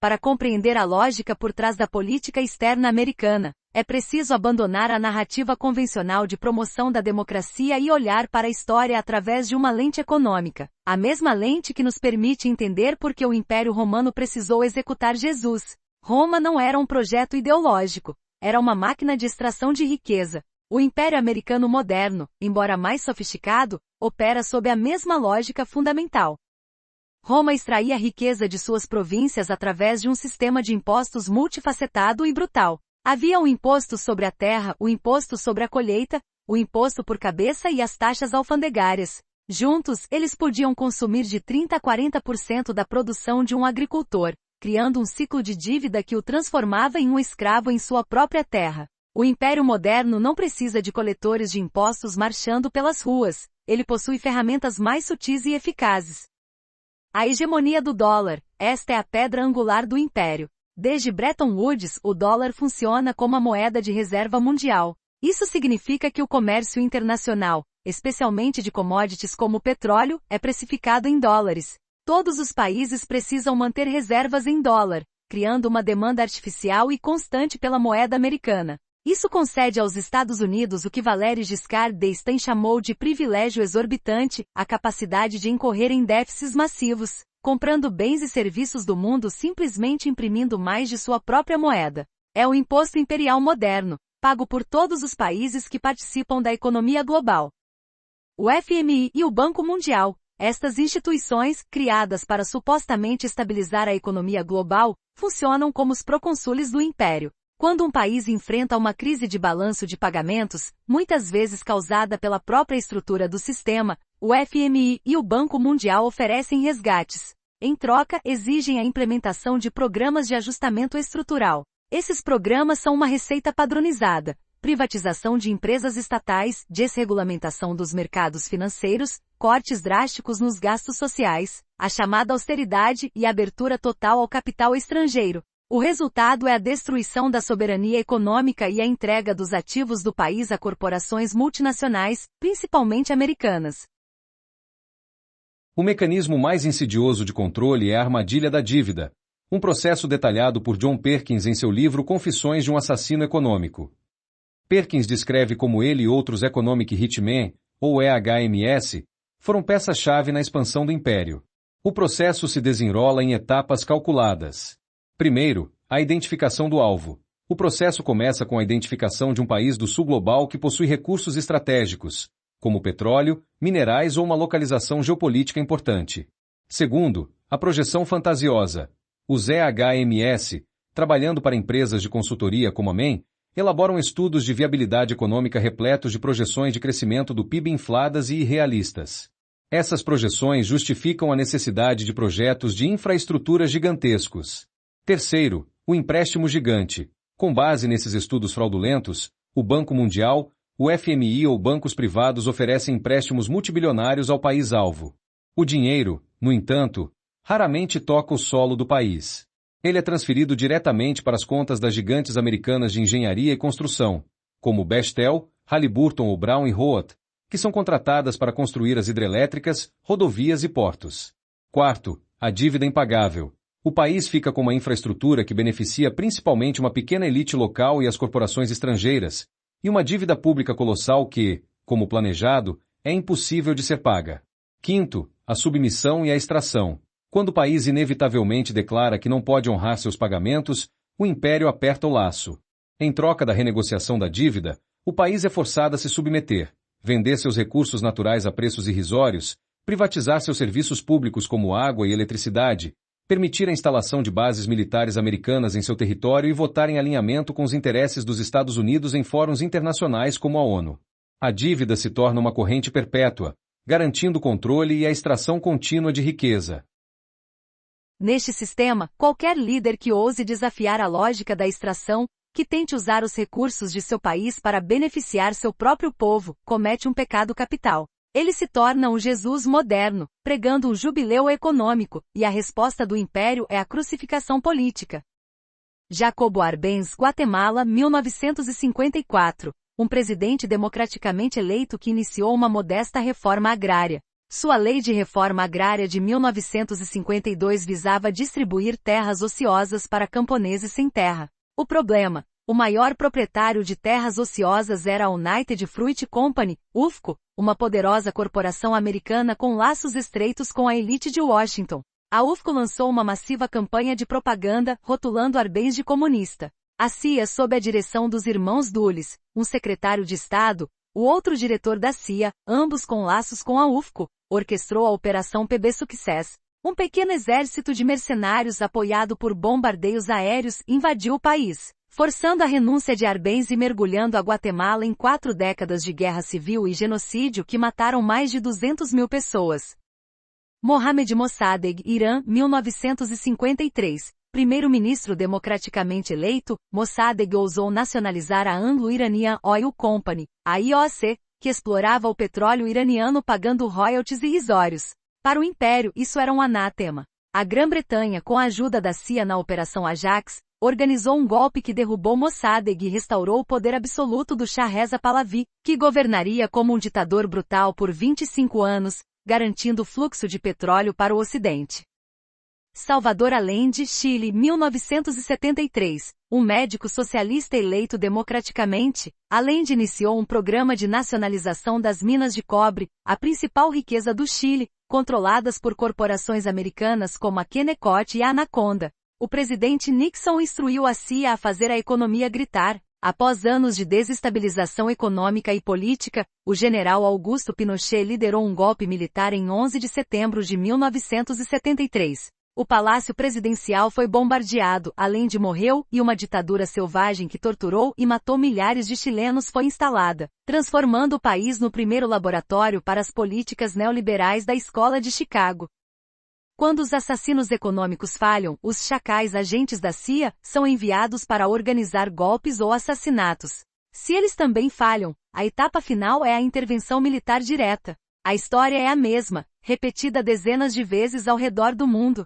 Para compreender a lógica por trás da política externa americana, é preciso abandonar a narrativa convencional de promoção da democracia e olhar para a história através de uma lente econômica, a mesma lente que nos permite entender por que o Império Romano precisou executar Jesus. Roma não era um projeto ideológico, era uma máquina de extração de riqueza. O Império Americano moderno, embora mais sofisticado, opera sob a mesma lógica fundamental. Roma extraía riqueza de suas províncias através de um sistema de impostos multifacetado e brutal. Havia o imposto sobre a terra, o imposto sobre a colheita, o imposto por cabeça e as taxas alfandegárias. Juntos, eles podiam consumir de 30 a 40% da produção de um agricultor, criando um ciclo de dívida que o transformava em um escravo em sua própria terra. O Império Moderno não precisa de coletores de impostos marchando pelas ruas, ele possui ferramentas mais sutis e eficazes. A hegemonia do dólar, esta é a pedra angular do Império. Desde Bretton Woods, o dólar funciona como a moeda de reserva mundial. Isso significa que o comércio internacional, especialmente de commodities como o petróleo, é precificado em dólares. Todos os países precisam manter reservas em dólar, criando uma demanda artificial e constante pela moeda americana. Isso concede aos Estados Unidos o que Valéry Giscard d'Estaing chamou de privilégio exorbitante, a capacidade de incorrer em déficits massivos, comprando bens e serviços do mundo simplesmente imprimindo mais de sua própria moeda. É o imposto imperial moderno, pago por todos os países que participam da economia global. O FMI e o Banco Mundial, estas instituições, criadas para supostamente estabilizar a economia global, funcionam como os procônsules do império. Quando um país enfrenta uma crise de balanço de pagamentos, muitas vezes causada pela própria estrutura do sistema, o FMI e o Banco Mundial oferecem resgates. Em troca, exigem a implementação de programas de ajustamento estrutural. Esses programas são uma receita padronizada, privatização de empresas estatais, desregulamentação dos mercados financeiros, cortes drásticos nos gastos sociais, a chamada austeridade e abertura total ao capital estrangeiro. O resultado é a destruição da soberania econômica e a entrega dos ativos do país a corporações multinacionais, principalmente americanas. O mecanismo mais insidioso de controle é a armadilha da dívida, um processo detalhado por John Perkins em seu livro Confissões de um Assassino Econômico. Perkins descreve como ele e outros Economic Hitmen, ou EHMS, foram peça-chave na expansão do império. O processo se desenrola em etapas calculadas. Primeiro, a identificação do alvo. O processo começa com a identificação de um país do sul global que possui recursos estratégicos, como petróleo, minerais ou uma localização geopolítica importante. Segundo, a projeção fantasiosa. Os EHMS, trabalhando para empresas de consultoria como a MEN, elaboram estudos de viabilidade econômica repletos de projeções de crescimento do PIB infladas e irrealistas. Essas projeções justificam a necessidade de projetos de infraestrutura gigantescos. Terceiro, o empréstimo gigante. Com base nesses estudos fraudulentos, o Banco Mundial, o FMI ou bancos privados oferecem empréstimos multibilionários ao país-alvo. O dinheiro, no entanto, raramente toca o solo do país. Ele é transferido diretamente para as contas das gigantes americanas de engenharia e construção, como Bechtel, Halliburton ou Brown & Root, que são contratadas para construir as hidrelétricas, rodovias e portos. Quarto, a dívida impagável. O país fica com uma infraestrutura que beneficia principalmente uma pequena elite local e as corporações estrangeiras, e uma dívida pública colossal que, como planejado, é impossível de ser paga. Quinto, a submissão e a extração. Quando o país inevitavelmente declara que não pode honrar seus pagamentos, o império aperta o laço. Em troca da renegociação da dívida, o país é forçado a se submeter, vender seus recursos naturais a preços irrisórios, privatizar seus serviços públicos como água e eletricidade, permitir a instalação de bases militares americanas em seu território e votar em alinhamento com os interesses dos Estados Unidos em fóruns internacionais como a ONU. A dívida se torna uma corrente perpétua, garantindo o controle e a extração contínua de riqueza. Neste sistema, qualquer líder que ouse desafiar a lógica da extração, que tente usar os recursos de seu país para beneficiar seu próprio povo, comete um pecado capital. Ele se torna um Jesus moderno, pregando um jubileu econômico, e a resposta do império é a crucificação política. Jacobo Arbenz, Guatemala, 1954, um presidente democraticamente eleito que iniciou uma modesta reforma agrária. Sua lei de reforma agrária de 1952 visava distribuir terras ociosas para camponeses sem terra. O problema: o maior proprietário de terras ociosas era a United Fruit Company, UFCO, uma poderosa corporação americana com laços estreitos com a elite de Washington. A UFCO lançou uma massiva campanha de propaganda, rotulando Arbenz de comunista. A CIA, sob a direção dos irmãos Dulles, um secretário de Estado, o outro diretor da CIA, ambos com laços com a UFCO, orquestrou a Operação PB Success. Um pequeno exército de mercenários apoiado por bombardeios aéreos invadiu o país, forçando a renúncia de Arbenz e mergulhando a Guatemala em 4 décadas de guerra civil e genocídio que mataram mais de 200 mil pessoas. Mohamed Mossadegh, Irã, 1953. Primeiro-ministro democraticamente eleito, Mossadegh ousou nacionalizar a Anglo-Iranian Oil Company, a IOC, que explorava o petróleo iraniano pagando royalties irrisórios. Para o Império, isso era um anátema. A Grã-Bretanha, com a ajuda da CIA na Operação Ajax, organizou um golpe que derrubou Mossadegh e restaurou o poder absoluto do Shah Reza Pahlavi, que governaria como um ditador brutal por 25 anos, garantindo o fluxo de petróleo para o Ocidente. Salvador Allende, Chile, 1973. Um médico socialista eleito democraticamente, Allende iniciou um programa de nacionalização das minas de cobre, a principal riqueza do Chile, controladas por corporações americanas como a Kennecott e a Anaconda. O presidente Nixon instruiu a CIA a fazer a economia gritar. Após anos de desestabilização econômica e política, o general Augusto Pinochet liderou um golpe militar em 11 de setembro de 1973. O palácio presidencial foi bombardeado, Allende morreu, e uma ditadura selvagem que torturou e matou milhares de chilenos foi instalada, transformando o país no primeiro laboratório para as políticas neoliberais da Escola de Chicago. Quando os assassinos econômicos falham, os chacais agentes da CIA são enviados para organizar golpes ou assassinatos. Se eles também falham, a etapa final é a intervenção militar direta. A história é a mesma, repetida dezenas de vezes ao redor do mundo.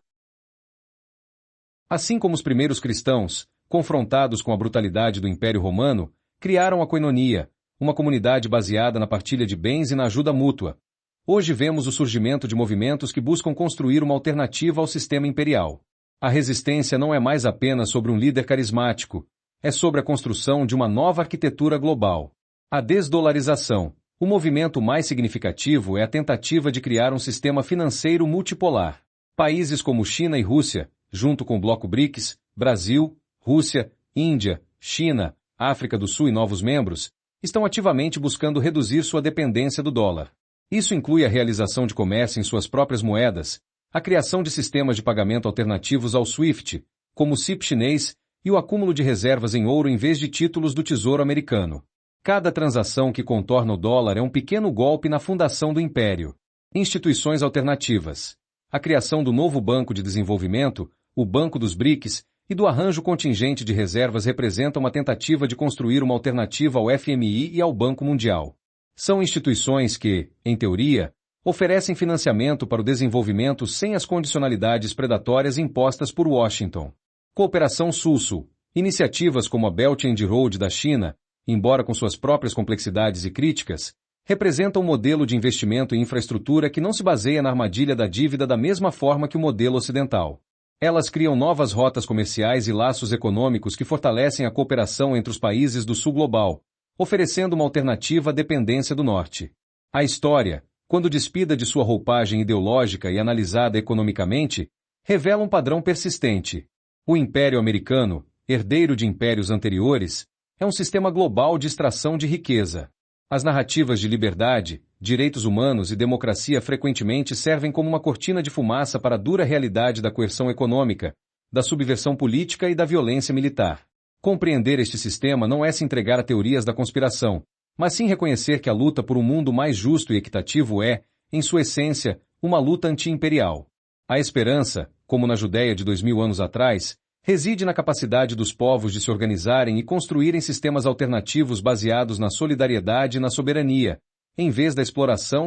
Assim como os primeiros cristãos, confrontados com a brutalidade do Império Romano, criaram a koinonia, uma comunidade baseada na partilha de bens e na ajuda mútua. Hoje vemos o surgimento de movimentos que buscam construir uma alternativa ao sistema imperial. A resistência não é mais apenas sobre um líder carismático, é sobre a construção de uma nova arquitetura global. A desdolarização. O movimento mais significativo é a tentativa de criar um sistema financeiro multipolar. Países como China e Rússia, junto com o bloco BRICS, Brasil, Rússia, Índia, China, África do Sul e novos membros, estão ativamente buscando reduzir sua dependência do dólar. Isso inclui a realização de comércio em suas próprias moedas, a criação de sistemas de pagamento alternativos ao SWIFT, como o CIP chinês, e o acúmulo de reservas em ouro em vez de títulos do Tesouro americano. Cada transação que contorna o dólar é um pequeno golpe na fundação do império. Instituições alternativas. A criação do novo Banco de Desenvolvimento, o Banco dos BRICS, e do arranjo contingente de reservas representa uma tentativa de construir uma alternativa ao FMI e ao Banco Mundial. São instituições que, em teoria, oferecem financiamento para o desenvolvimento sem as condicionalidades predatórias impostas por Washington. Cooperação Sul-Sul. Iniciativas como a Belt and Road da China, embora com suas próprias complexidades e críticas, representam um modelo de investimento em infraestrutura que não se baseia na armadilha da dívida da mesma forma que o modelo ocidental. Elas criam novas rotas comerciais e laços econômicos que fortalecem a cooperação entre os países do sul global, oferecendo uma alternativa à dependência do norte. A história, quando despida de sua roupagem ideológica e analisada economicamente, revela um padrão persistente. O Império Americano, herdeiro de impérios anteriores, é um sistema global de extração de riqueza. As narrativas de liberdade, direitos humanos e democracia frequentemente servem como uma cortina de fumaça para a dura realidade da coerção econômica, da subversão política e da violência militar. Compreender este sistema não é se entregar a teorias da conspiração, mas sim reconhecer que a luta por um mundo mais justo e equitativo é, em sua essência, uma luta anti-imperial. A esperança, como na Judéia de 2000 anos atrás, reside na capacidade dos povos de se organizarem e construírem sistemas alternativos baseados na solidariedade e na soberania, em vez da exploração